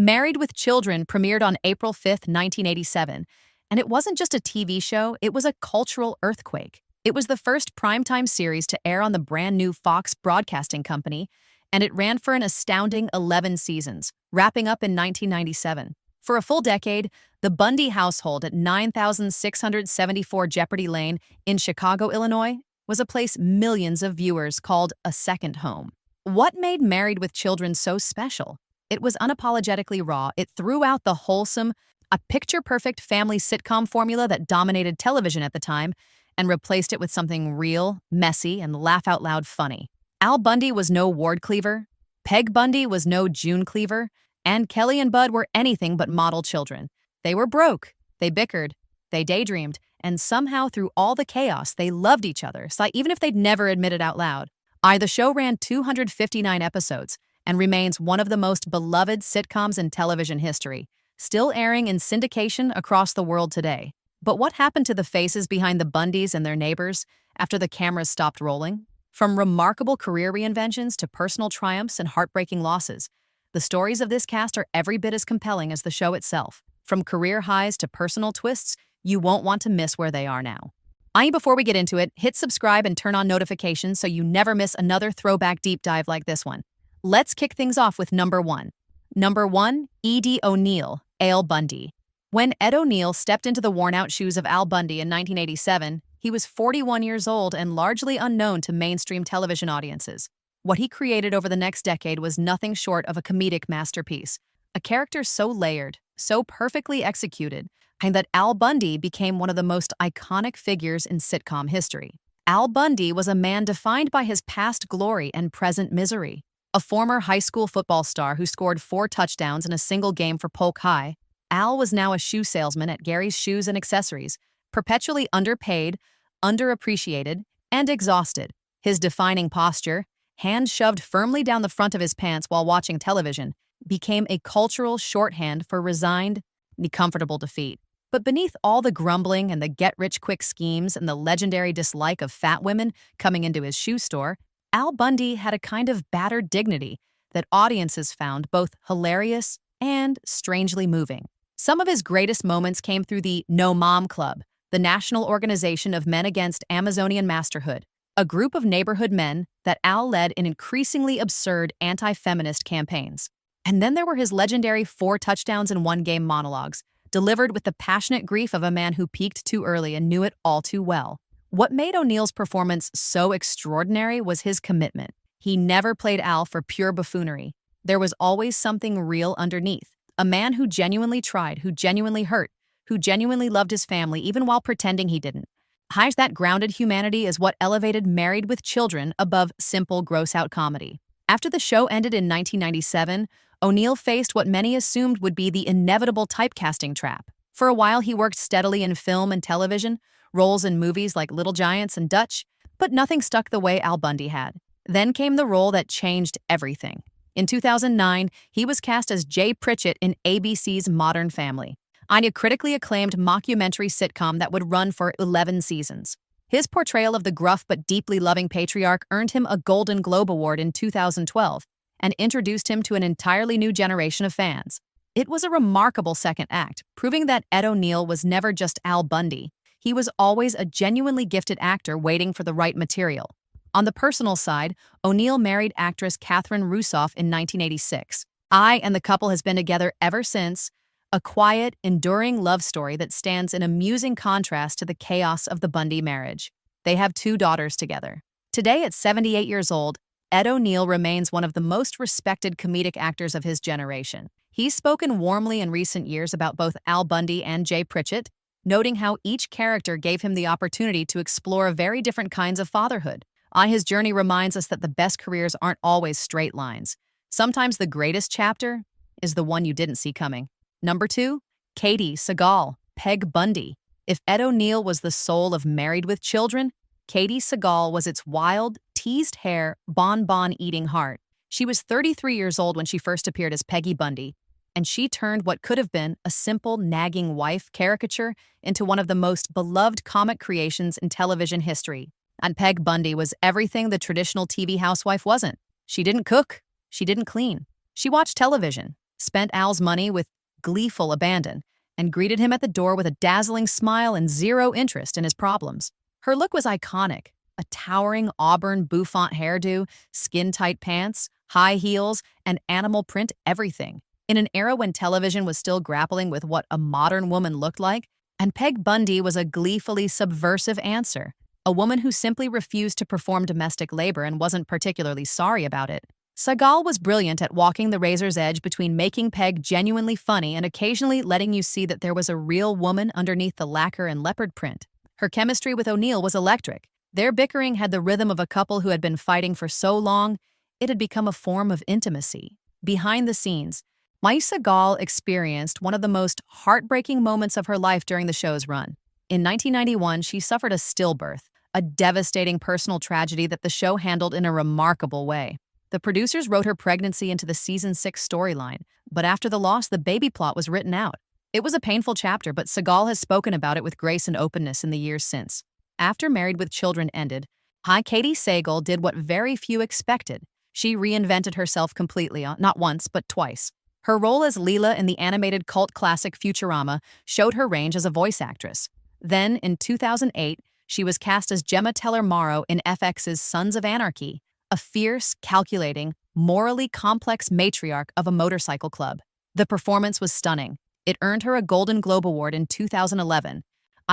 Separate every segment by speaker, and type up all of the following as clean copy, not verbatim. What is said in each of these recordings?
Speaker 1: Married with Children premiered on April 5th, 1987, and it wasn't just a TV show, it was a cultural earthquake. It was the first primetime series to air on the brand new Fox Broadcasting Company, and it ran for an astounding 11 seasons, wrapping up in 1997. For a full decade, the Bundy household at 9674 Jeopardy Lane in Chicago, Illinois, was a place millions of viewers called a second home. What made Married with Children so special? It was unapologetically raw. It threw out the wholesome, a picture-perfect family sitcom formula that dominated television at the time and replaced it with something real, messy, and laugh-out-loud funny. Al Bundy was no Ward Cleaver, Peg Bundy was no June Cleaver, and Kelly and Bud were anything but model children. They were broke, they bickered, they daydreamed, and somehow through all the chaos, they loved each other, so even if they'd never admit it out loud. The show ran 259 episodes and remains one of the most beloved sitcoms in television history, still airing in syndication across the world today. But what happened to the faces behind the Bundys and their neighbors after the cameras stopped rolling? From remarkable career reinventions to personal triumphs and heartbreaking losses, the stories of this cast are every bit as compelling as the show itself. From career highs to personal twists, you won't want to miss where they are now. Before we get into it, hit subscribe and turn on notifications so you never miss another throwback deep dive like this one. Let's kick things off with number 1. Number 1, E.D. O'Neill, Al Bundy. When Ed O'Neill stepped into the worn-out shoes of Al Bundy in 1987, he was 41 years old and largely unknown to mainstream television audiences. What he created over the next decade was nothing short of a comedic masterpiece, a character so layered, so perfectly executed, and that Al Bundy became one of the most iconic figures in sitcom history. Al Bundy was a man defined by his past glory and present misery. A former high school football star who scored 4 touchdowns in a single game for Polk High, Al was now a shoe salesman at Gary's Shoes and Accessories, perpetually underpaid, underappreciated, and exhausted. His defining posture, hands shoved firmly down the front of his pants while watching television, became a cultural shorthand for resigned, comfortable defeat. But beneath all the grumbling and the get-rich-quick schemes and the legendary dislike of fat women coming into his shoe store, Al Bundy had a kind of battered dignity that audiences found both hilarious and strangely moving. Some of his greatest moments came through the No Mom Club, the national organization of men against Amazonian masterhood, a group of neighborhood men that Al led in increasingly absurd anti-feminist campaigns. And then there were his legendary 4 touchdowns in 1 game monologues, delivered with the passionate grief of a man who peaked too early and knew it all too well. What made O'Neill's performance so extraordinary was his commitment. He never played Al for pure buffoonery. There was always something real underneath. A man who genuinely tried, who genuinely hurt, who genuinely loved his family even while pretending he didn't. That grounded humanity is what elevated Married with Children above simple gross-out comedy. After the show ended in 1997, O'Neill faced what many assumed would be the inevitable typecasting trap. For a while, he worked steadily in film and television, roles in movies like Little Giants and Dutch, but nothing stuck the way Al Bundy had. Then came the role that changed everything. In 2009, he was cast as Jay Pritchett in ABC's Modern Family, a critically acclaimed mockumentary sitcom that would run for 11 seasons. His portrayal of the gruff but deeply loving patriarch earned him a Golden Globe Award in 2012 and introduced him to an entirely new generation of fans. It was a remarkable second act, proving that Ed O'Neill was never just Al Bundy. He was always a genuinely gifted actor waiting for the right material. On the personal side, O'Neill married actress Catherine Russoff in 1986. And the couple has been together ever since, a quiet, enduring love story that stands in amusing contrast to the chaos of the Bundy marriage. They have 2 daughters together. Today, at 78 years old, Ed O'Neill remains one of the most respected comedic actors of his generation. He's spoken warmly in recent years about both Al Bundy and Jay Pritchett, noting how each character gave him the opportunity to explore very different kinds of fatherhood. His journey reminds us that the best careers aren't always straight lines. Sometimes the greatest chapter is the one you didn't see coming. Number 2, Katie Sagal, Peg Bundy. If Ed O'Neill was the soul of Married with Children, Katie Sagal was its wild, teased hair, bonbon-eating heart. She was 33 years old when she first appeared as Peggy Bundy, and she turned what could have been a simple, nagging wife caricature into one of the most beloved comic creations in television history. And Peg Bundy was everything the traditional TV housewife wasn't. She didn't cook. She didn't clean. She watched television. spent Al's money with gleeful abandon, and greeted him at the door with a dazzling smile and zero interest in his problems. Her look was iconic: a towering auburn bouffant hairdo, skin-tight pants, high heels, and animal print everything. In an era when television was still grappling with what a modern woman looked like, and Peg Bundy was a gleefully subversive answer, a woman who simply refused to perform domestic labor and wasn't particularly sorry about it. Segal was brilliant at walking the razor's edge between making Peg genuinely funny and occasionally letting you see that there was a real woman underneath the lacquer and leopard print. Her chemistry with O'Neill was electric. Their bickering had the rhythm of a couple who had been fighting for so long, it had become a form of intimacy. Behind the scenes, Maïssa Gall experienced one of the most heartbreaking moments of her life during the show's run. In 1991, she suffered a stillbirth, a devastating personal tragedy that the show handled in a remarkable way. The producers wrote her pregnancy into the season 6 storyline, but after the loss, the baby plot was written out. It was a painful chapter, but Segal has spoken about it with grace and openness in the years since. After Married with Children ended, Katie Sagal did what very few expected. She reinvented herself completely, not once, but twice. Her role as Leela in the animated cult classic Futurama showed her range as a voice actress. Then, in 2008, she was cast as Gemma Teller-Morrow in FX's Sons of Anarchy, a fierce, calculating, morally complex matriarch of a motorcycle club. The performance was stunning. It earned her a Golden Globe Award in 2011,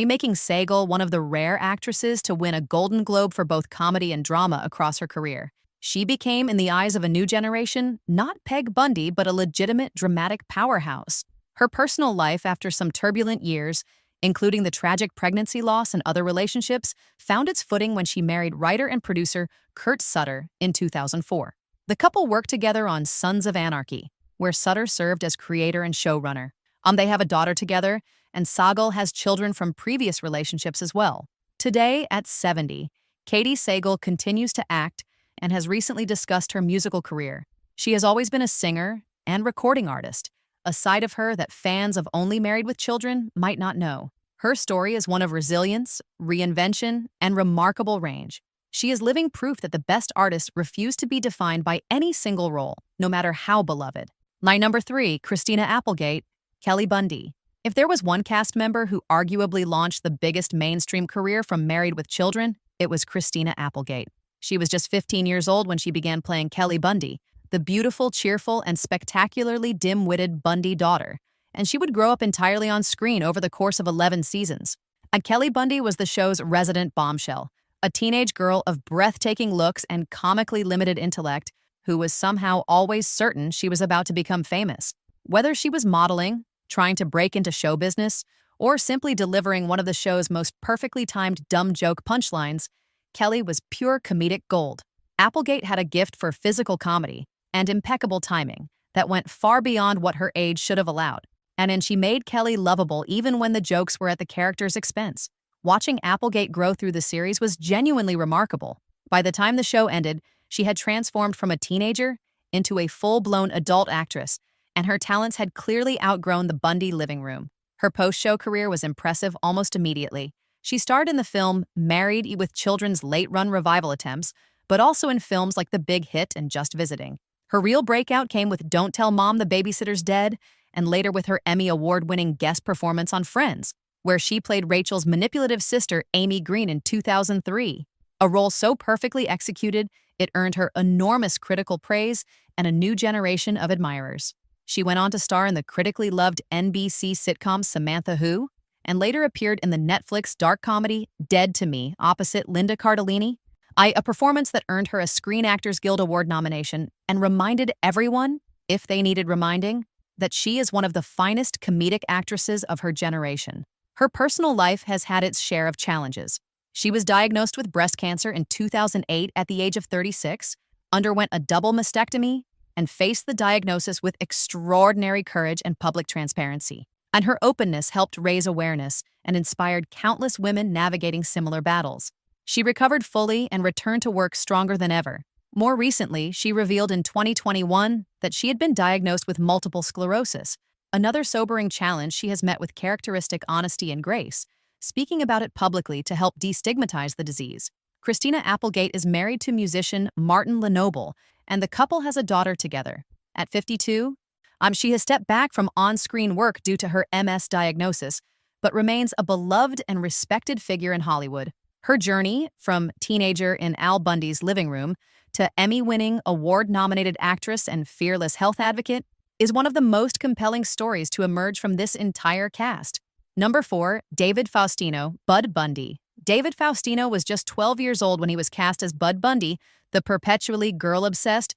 Speaker 1: making Sagal one of the rare actresses to win a Golden Globe for both comedy and drama across her career. She became, in the eyes of a new generation, not Peg Bundy, but a legitimate dramatic powerhouse. Her personal life, after some turbulent years, including the tragic pregnancy loss and other relationships, found its footing when she married writer and producer Kurt Sutter in 2004. The couple worked together on Sons of Anarchy, where Sutter served as creator and showrunner. They have a daughter together, and Sagal has children from previous relationships as well. Today, at 70, Katie Sagal continues to act and has recently discussed her musical career. She has always been a singer and recording artist, a side of her that fans of Only Married with Children might not know. Her story is one of resilience, reinvention, and remarkable range. She is living proof that the best artists refuse to be defined by any single role, no matter how beloved. Line number 3, Christina Applegate, Kelly Bundy. If there was one cast member who arguably launched the biggest mainstream career from Married with Children, it was Christina Applegate. She was just 15 years old when she began playing Kelly Bundy, the beautiful, cheerful, and spectacularly dim-witted Bundy daughter, and she would grow up entirely on screen over the course of 11 seasons. And Kelly Bundy was the show's resident bombshell, a teenage girl of breathtaking looks and comically limited intellect who was somehow always certain she was about to become famous. Whether she was modeling, trying to break into show business, or simply delivering one of the show's most perfectly timed dumb joke punchlines, Kelly was pure comedic gold. Applegate had a gift for physical comedy and impeccable timing that went far beyond what her age should have allowed, and she made Kelly lovable even when the jokes were at the character's expense. Watching Applegate grow through the series was genuinely remarkable. By the time the show ended, she had transformed from a teenager into a full-blown adult actress, and her talents had clearly outgrown the Bundy living room. Her post-show career was impressive almost immediately. She starred in the film Married with Children's late-run revival attempts, but also in films like The Big Hit and Just Visiting. Her real breakout came with Don't Tell Mom the Babysitter's Dead, and later with her Emmy Award-winning guest performance on Friends, where she played Rachel's manipulative sister Amy Green in 2003. A role so perfectly executed, it earned her enormous critical praise and a new generation of admirers. She went on to star in the critically loved NBC sitcom Samantha Who, and later appeared in the Netflix dark comedy Dead to Me opposite Linda Cardellini, a performance that earned her a Screen Actors Guild Award nomination and reminded everyone, if they needed reminding, that she is one of the finest comedic actresses of her generation. Her personal life has had its share of challenges. She was diagnosed with breast cancer in 2008 at the age of 36, underwent a double mastectomy, and faced the diagnosis with extraordinary courage and public transparency. And her openness helped raise awareness and inspired countless women navigating similar battles. She recovered fully and returned to work stronger than ever. More recently, she revealed in 2021 that she had been diagnosed with multiple sclerosis, another sobering challenge she has met with characteristic honesty and grace, speaking about it publicly to help destigmatize the disease. Christina Applegate is married to musician Martin Lenoble, and the couple has a daughter together. At 52, She has stepped back from on-screen work due to her MS diagnosis, but remains a beloved and respected figure in Hollywood. Her journey, from teenager in Al Bundy's living room to Emmy-winning, award-nominated actress and fearless health advocate, is one of the most compelling stories to emerge from this entire cast. Number 4, David Faustino, Bud Bundy. David Faustino was just 12 years old when he was cast as Bud Bundy, the perpetually girl-obsessed,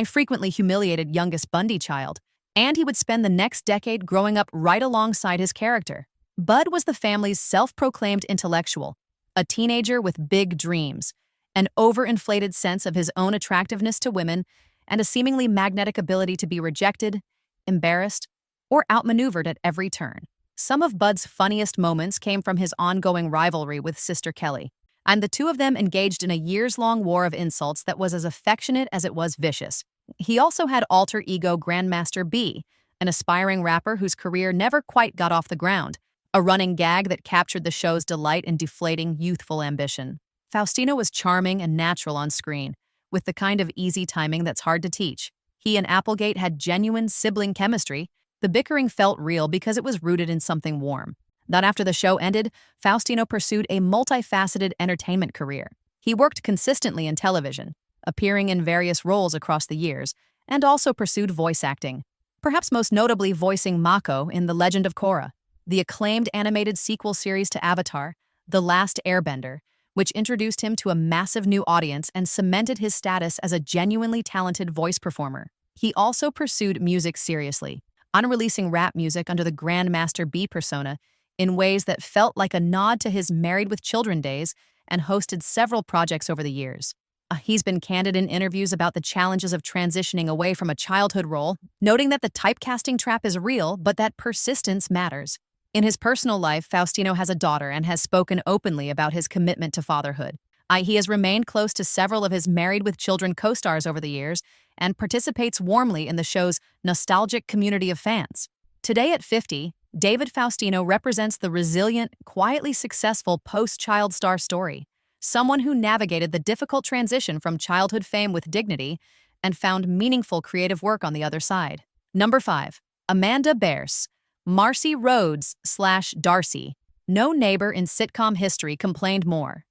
Speaker 1: frequently humiliated youngest Bundy child, and he would spend the next decade growing up right alongside his character. Bud was the family's self-proclaimed intellectual, a teenager with big dreams, an overinflated sense of his own attractiveness to women, and a seemingly magnetic ability to be rejected, embarrassed, or outmaneuvered at every turn. Some of Bud's funniest moments came from his ongoing rivalry with Sister Kelly, and the two of them engaged in a years-long war of insults that was as affectionate as it was vicious. He also had alter ego Grandmaster B, an aspiring rapper whose career never quite got off the ground, a running gag that captured the show's delight in deflating youthful ambition. Faustino was charming and natural on screen, with the kind of easy timing that's hard to teach. He and Applegate had genuine sibling chemistry. The bickering felt real because it was rooted in something warm. Not after the show ended, Faustino pursued a multifaceted entertainment career. He worked consistently in television, appearing in various roles across the years, and also pursued voice acting, perhaps most notably voicing Mako in The Legend of Korra, the acclaimed animated sequel series to Avatar, The Last Airbender, which introduced him to a massive new audience and cemented his status as a genuinely talented voice performer. He also pursued music seriously, unreleasing rap music under the Grandmaster B persona in ways that felt like a nod to his Married with Children days, and hosted several projects over the years. He's been candid in interviews about the challenges of transitioning away from a childhood role, noting that the typecasting trap is real, but that persistence matters. In his personal life, Faustino has a daughter and has spoken openly about his commitment to fatherhood. He has remained close to several of his Married with Children co-stars over the years and participates warmly in the show's nostalgic community of fans. Today at 50, David Faustino represents the resilient, quietly successful post-child star story, someone who navigated the difficult transition from childhood fame with dignity and found meaningful creative work on the other side. Number 5, Amanda Bearse, Marcy Rhodes/Darcy. No neighbor in sitcom history complained more,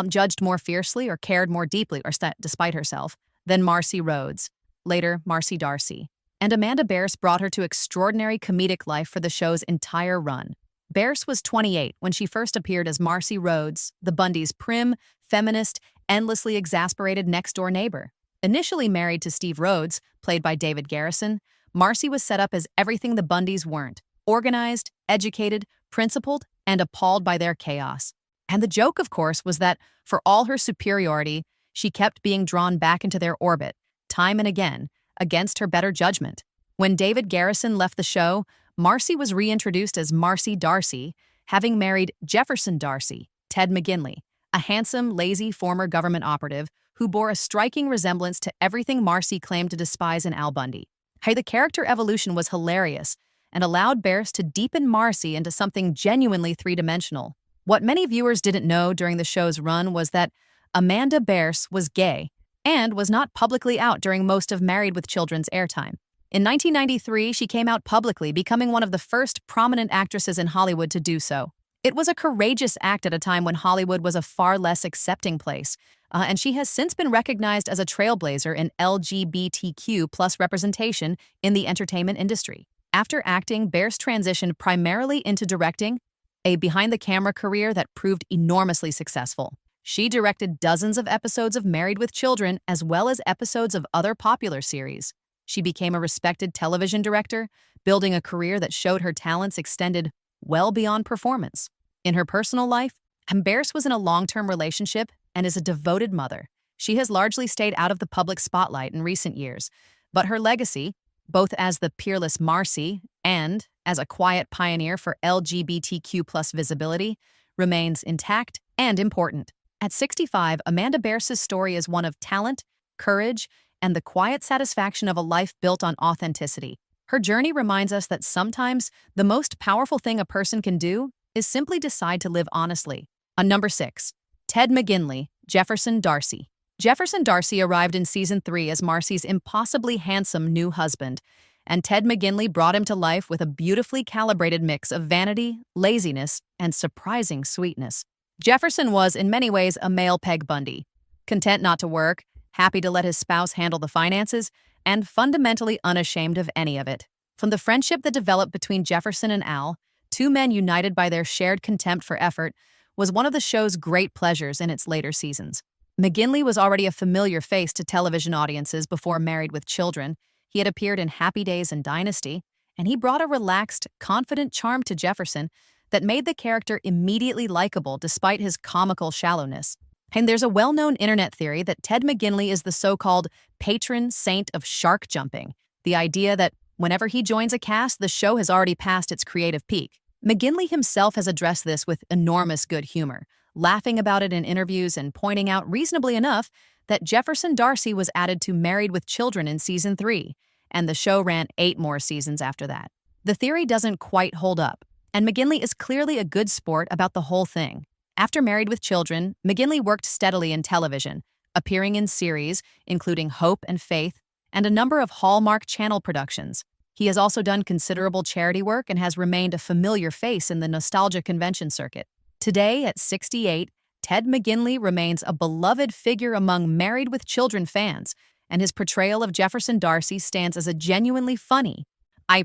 Speaker 1: judged more fiercely, or cared more deeply, despite herself, than Marcy Rhodes, later Marcy Darcy. And Amanda Bearse brought her to extraordinary comedic life for the show's entire run. Bearse was 28 when she first appeared as Marcy Rhodes, the Bundys' prim, feminist, endlessly exasperated next-door neighbor. Initially married to Steve Rhodes, played by David Garrison, Marcy was set up as everything the Bundys weren't: organized, educated, principled, and appalled by their chaos. And the joke, of course, was that, for all her superiority, she kept being drawn back into their orbit, time and again, against her better judgment. When David Garrison left the show, Marcy was reintroduced as Marcy Darcy, having married Jefferson Darcy, Ted McGinley, a handsome, lazy former government operative who bore a striking resemblance to everything Marcy claimed to despise in Al Bundy. The character evolution was hilarious and allowed Bearse to deepen Marcy into something genuinely three-dimensional. What many viewers didn't know during the show's run was that Amanda Bearse was gay and was not publicly out during most of Married with Children's airtime. In 1993, she came out publicly, becoming one of the first prominent actresses in Hollywood to do so. It was a courageous act at a time when Hollywood was a far less accepting place, and she has since been recognized as a trailblazer in LGBTQ+ representation in the entertainment industry. After acting, Bearse transitioned primarily into directing, a behind-the-camera career that proved enormously successful. She directed dozens of episodes of Married with Children, as well as episodes of other popular series. She became a respected television director, building a career that showed her talents extended well beyond performance. In her personal life, Bearse was in a long-term relationship and is a devoted mother. She has largely stayed out of the public spotlight in recent years, but her legacy, both as the peerless Marcy and as a quiet pioneer for LGBTQ+ visibility, remains intact and important. At 65, Amanda Bearse's story is one of talent, courage, and the quiet satisfaction of a life built on authenticity. Her journey reminds us that sometimes the most powerful thing a person can do is simply decide to live honestly. On number 6, Ted McGinley, Jefferson Darcy. Jefferson Darcy arrived in Season 3 as Marcy's impossibly handsome new husband, and Ted McGinley brought him to life with a beautifully calibrated mix of vanity, laziness, and surprising sweetness. Jefferson was, in many ways, a male Peg Bundy, content not to work, happy to let his spouse handle the finances, and fundamentally unashamed of any of it. From the friendship that developed between Jefferson and Al, two men united by their shared contempt for effort, was one of the show's great pleasures in its later seasons. McGinley was already a familiar face to television audiences before Married with Children. He had appeared in Happy Days and Dynasty, and he brought a relaxed, confident charm to Jefferson that made the character immediately likable despite his comical shallowness. And there's a well-known internet theory that Ted McGinley is the so-called patron saint of shark jumping, the idea that whenever he joins a cast, the show has already passed its creative peak. McGinley himself has addressed this with enormous good humor, laughing about it in interviews and pointing out, reasonably enough, that Jefferson Darcy was added to Married with Children in Season 3, and the show ran 8 more seasons after that. The theory doesn't quite hold up, and McGinley is clearly a good sport about the whole thing. After Married with Children, McGinley worked steadily in television, appearing in series, including Hope and Faith, and a number of Hallmark Channel productions. He has also done considerable charity work and has remained a familiar face in the nostalgia convention circuit. Today, at 68, Ted McGinley remains a beloved figure among Married with Children fans, and his portrayal of Jefferson Darcy stands as a genuinely funny,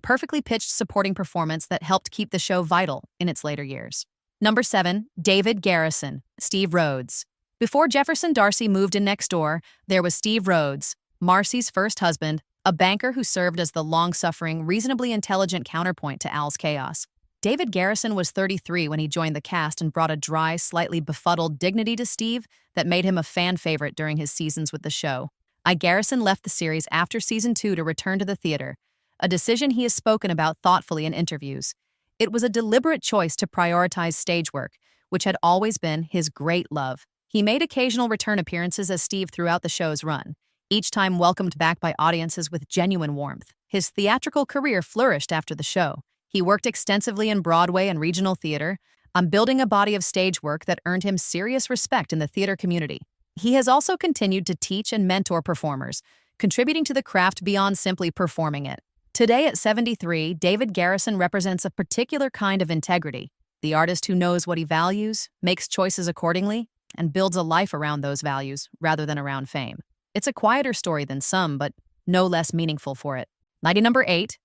Speaker 1: perfectly pitched supporting performance that helped keep the show vital in its later years. Number 7, David Garrison, Steve Rhodes. Before Jefferson Darcy moved in next door, there was Steve Rhodes, Marcy's first husband, a banker who served as the long-suffering, reasonably intelligent counterpoint to Al's chaos. David Garrison was 33 when he joined the cast and brought a dry, slightly befuddled dignity to Steve that made him a fan favorite during his seasons with the show. Garrison left the series after Season 2 to return to the theater, a decision he has spoken about thoughtfully in interviews. It was a deliberate choice to prioritize stage work, which had always been his great love. He made occasional return appearances as Steve throughout the show's run, each time welcomed back by audiences with genuine warmth. His theatrical career flourished after the show. He worked extensively in Broadway and regional theater, building a body of stage work that earned him serious respect in the theater community. He has also continued to teach and mentor performers, contributing to the craft beyond simply performing it. Today at 73, David Garrison represents a particular kind of integrity, the artist who knows what he values, makes choices accordingly, and builds a life around those values rather than around fame. It's a quieter story than some, but no less meaningful for it. Number 8,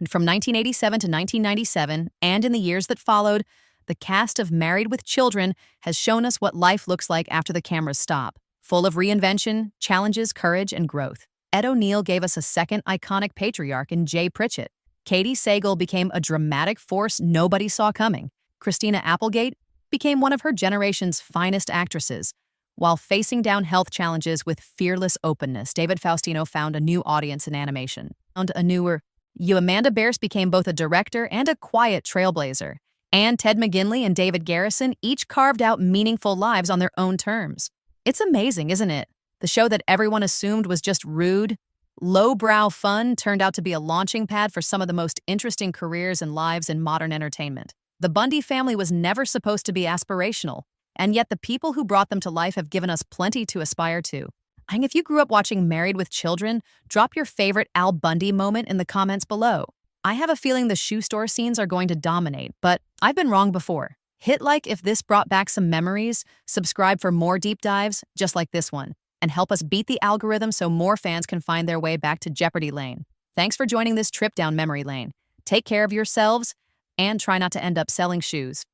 Speaker 1: from 1987 to 1997, and in the years that followed, the cast of Married with Children has shown us what life looks like after the cameras stop, full of reinvention, challenges, courage, and growth. Ed O'Neill gave us a second iconic patriarch in Jay Pritchett. Katie Sagal became a dramatic force nobody saw coming. Christina Applegate became one of her generation's finest actresses. While facing down health challenges with fearless openness, David Faustino found a new audience in animation. Amanda Bearse became both a director and a quiet trailblazer. And Ted McGinley and David Garrison each carved out meaningful lives on their own terms. It's amazing, isn't it? The show that everyone assumed was just rude, lowbrow fun turned out to be a launching pad for some of the most interesting careers and lives in modern entertainment. The Bundy family was never supposed to be aspirational, and yet the people who brought them to life have given us plenty to aspire to. And if you grew up watching Married with Children, drop your favorite Al Bundy moment in the comments below. I have a feeling the shoe store scenes are going to dominate, but I've been wrong before. Hit like if this brought back some memories, subscribe for more deep dives just like this one, and help us beat the algorithm so more fans can find their way back to Jeopardy Lane. Thanks for joining this trip down memory lane. Take care of yourselves, and try not to end up selling shoes.